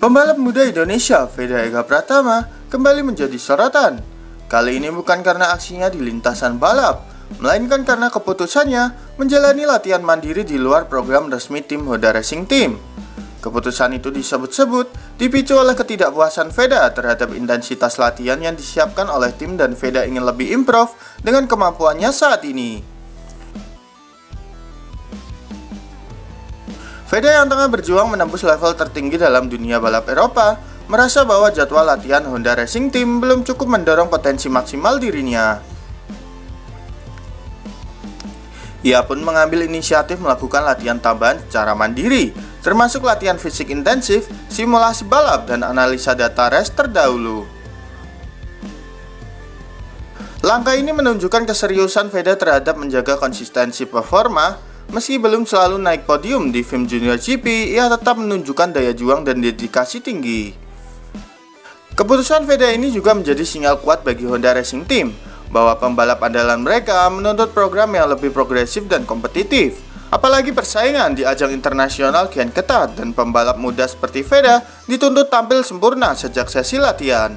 Pembalap muda Indonesia, Veda Ega Pratama, kembali menjadi sorotan. Kali ini bukan karena aksinya di lintasan balap, melainkan karena keputusannya menjalani latihan mandiri di luar program resmi tim Honda Racing Team. Keputusan itu disebut-sebut dipicu oleh ketidakpuasan Veda terhadap intensitas latihan yang disiapkan oleh tim dan Veda ingin lebih improve dengan kemampuannya saat ini. Veda yang tengah berjuang menembus level tertinggi dalam dunia balap Eropa merasa bahwa jadwal latihan Honda Racing Team belum cukup mendorong potensi maksimal dirinya. Ia pun mengambil inisiatif melakukan latihan tambahan secara mandiri, termasuk latihan fisik intensif, simulasi balap, dan analisa data race terdahulu. Langkah ini menunjukkan keseriusan Veda terhadap menjaga konsistensi performa. Meski belum selalu naik podium di FIM Junior GP, ia tetap menunjukkan daya juang dan dedikasi tinggi. Keputusan Veda ini juga menjadi sinyal kuat bagi Honda Racing Team bahwa pembalap andalan mereka menuntut program yang lebih progresif dan kompetitif. Apalagi persaingan di ajang internasional kian ketat dan pembalap muda seperti Veda dituntut tampil sempurna sejak sesi latihan.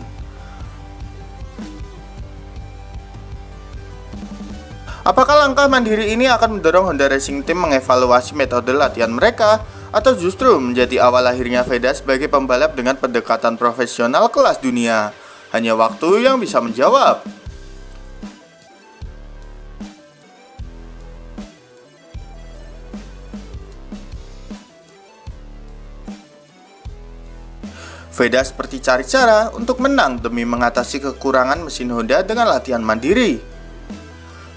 Apakah langkah mandiri ini akan mendorong Honda Racing Team mengevaluasi metode latihan mereka, atau justru menjadi awal lahirnya Veda sebagai pembalap dengan pendekatan profesional kelas dunia? Hanya waktu yang bisa menjawab. Veda seperti cari cara untuk menang demi mengatasi kekurangan mesin Honda dengan latihan mandiri.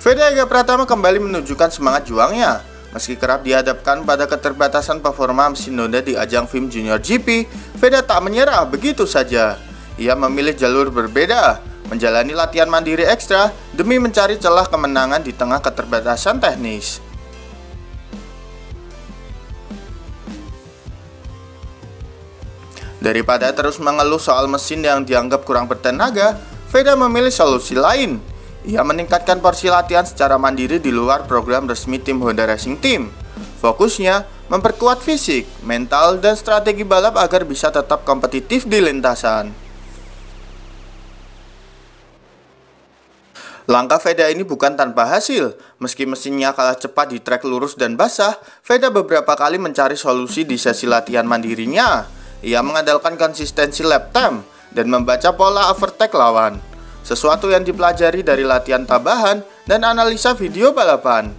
Veda Ega Pratama kembali menunjukkan semangat juangnya. Meski kerap dihadapkan pada keterbatasan performa mesin Honda di ajang FIM Junior GP, Veda tak menyerah begitu saja. Ia memilih jalur berbeda, menjalani latihan mandiri ekstra demi mencari celah kemenangan di tengah keterbatasan teknis. Daripada terus mengeluh soal mesin yang dianggap kurang bertenaga, Veda memilih solusi lain. Ia meningkatkan porsi latihan secara mandiri di luar program resmi tim Honda Racing Team. Fokusnya memperkuat fisik, mental, dan strategi balap agar bisa tetap kompetitif di lintasan. Langkah Veda ini bukan tanpa hasil. Meski mesinnya kalah cepat di trek lurus dan basah, Veda beberapa kali mencari solusi di sesi latihan mandirinya. Ia mengandalkan konsistensi lap time dan membaca pola overtake lawan. Sesuatu yang dipelajari dari latihan tambahan dan analisa video balapan.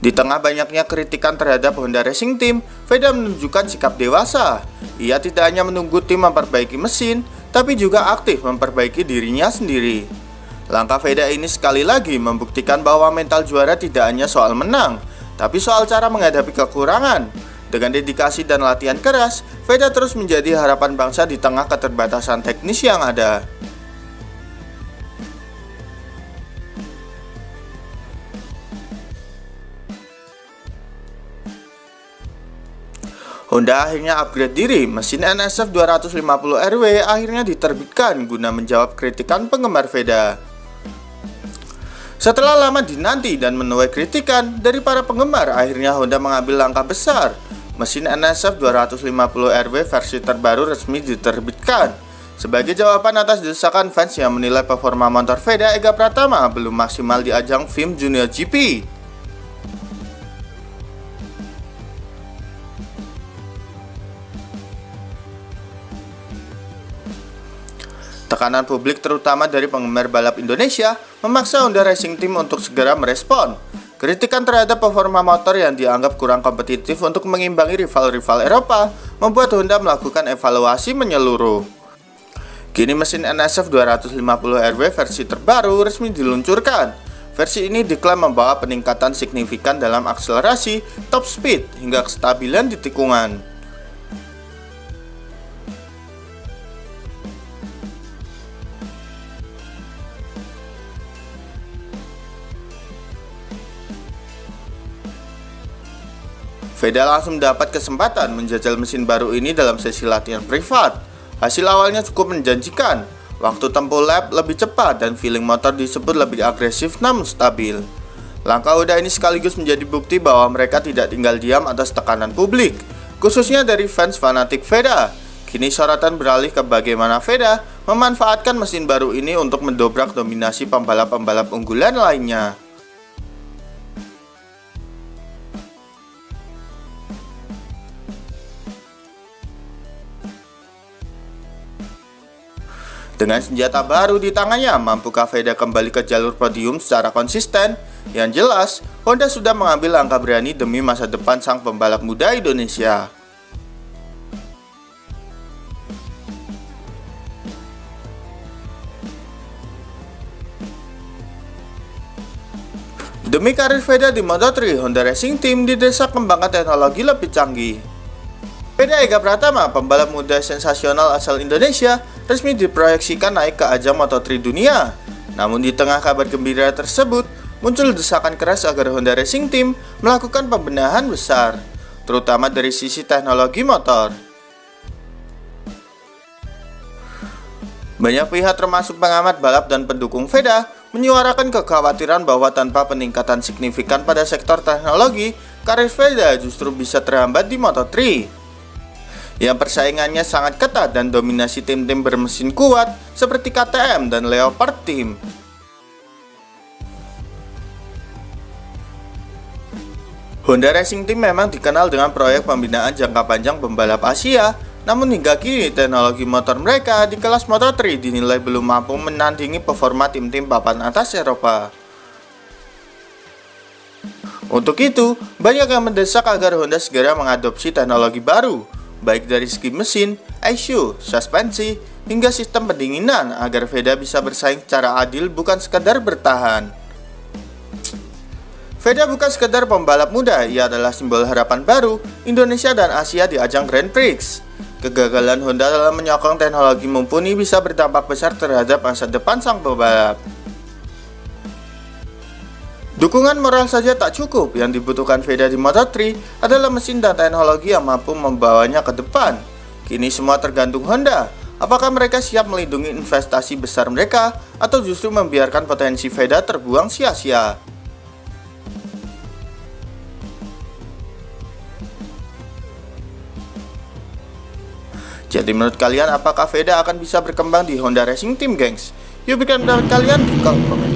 Di tengah banyaknya kritikan terhadap Honda Racing Team, Veda menunjukkan sikap dewasa. Ia tidak hanya menunggu tim memperbaiki mesin, tapi juga aktif memperbaiki dirinya sendiri. Langkah Veda ini sekali lagi membuktikan bahwa mental juara tidak hanya soal menang, tapi soal cara menghadapi kekurangan. Dengan dedikasi dan latihan keras, Veda terus menjadi harapan bangsa di tengah keterbatasan teknis yang ada. Honda akhirnya upgrade diri, mesin NSF 250RW akhirnya diterbitkan guna menjawab kritikan penggemar Veda. Setelah lama dinanti dan menuai kritikan dari para penggemar, akhirnya Honda mengambil langkah besar. Mesin NSF 250RW versi terbaru resmi diterbitkan. Sebagai jawaban atas desakan fans yang menilai performa motor Veda Ega Pratama belum maksimal di ajang FIM Junior GP. Tekanan publik terutama dari penggemar balap Indonesia memaksa Honda Racing Team untuk segera merespon. Kritikan terhadap performa motor yang dianggap kurang kompetitif untuk mengimbangi rival-rival Eropa membuat Honda melakukan evaluasi menyeluruh. Kini mesin NSF 250RW versi terbaru resmi diluncurkan. Versi ini diklaim membawa peningkatan signifikan dalam akselerasi, top speed, hingga kestabilan di tikungan. Veda langsung mendapat kesempatan menjajal mesin baru ini dalam sesi latihan privat. Hasil awalnya cukup menjanjikan. Waktu tempuh lap lebih cepat dan feeling motor disebut lebih agresif namun stabil. Langkah Honda ini sekaligus menjadi bukti bahwa mereka tidak tinggal diam atas tekanan publik, khususnya dari fans fanatik Veda. Kini sorotan beralih ke bagaimana Veda memanfaatkan mesin baru ini untuk mendobrak dominasi pembalap-pembalap unggulan lainnya. Dengan senjata baru di tangannya, mampukah Veda kembali ke jalur podium secara konsisten? Yang jelas, Honda sudah mengambil langkah berani demi masa depan sang pembalap muda Indonesia. Demi karir Veda di Moto3, Honda Racing Team didesak kembangkan teknologi lebih canggih. Veda Ega Pratama, pembalap muda sensasional asal Indonesia, resmi diproyeksikan naik ke ajang Moto3 dunia. Namun di tengah kabar gembira tersebut, muncul desakan keras agar Honda Racing Team melakukan pembenahan besar, terutama dari sisi teknologi motor. Banyak pihak termasuk pengamat balap dan pendukung Veda menyuarakan kekhawatiran bahwa tanpa peningkatan signifikan pada sektor teknologi, karir Veda justru bisa terhambat di Moto3. Yang persaingannya sangat ketat dan dominasi tim-tim bermesin kuat seperti KTM dan Leopard Team. Honda Racing Team memang dikenal dengan proyek pembinaan jangka panjang pembalap Asia, namun hingga kini teknologi motor mereka di kelas Moto3 dinilai belum mampu menandingi performa tim-tim papan atas Eropa. Untuk itu, banyak yang mendesak agar Honda segera mengadopsi teknologi baru, baik dari segi mesin, ECU, suspensi, hingga sistem pendinginan agar Veda bisa bersaing secara adil bukan sekadar bertahan. Veda bukan sekadar pembalap muda, ia adalah simbol harapan baru Indonesia dan Asia di ajang Grand Prix. Kegagalan Honda dalam menyokong teknologi mumpuni bisa berdampak besar terhadap masa depan sang pembalap. Dukungan moral saja tak cukup, yang dibutuhkan Veda di Moto3 adalah mesin dan teknologi yang mampu membawanya ke depan. Kini semua tergantung Honda, apakah mereka siap melindungi investasi besar mereka atau justru membiarkan potensi Veda terbuang sia-sia. Jadi menurut kalian apakah Veda akan bisa berkembang di Honda Racing Team, gengs? Yuk berikan pendapat kalian di kolom komentar.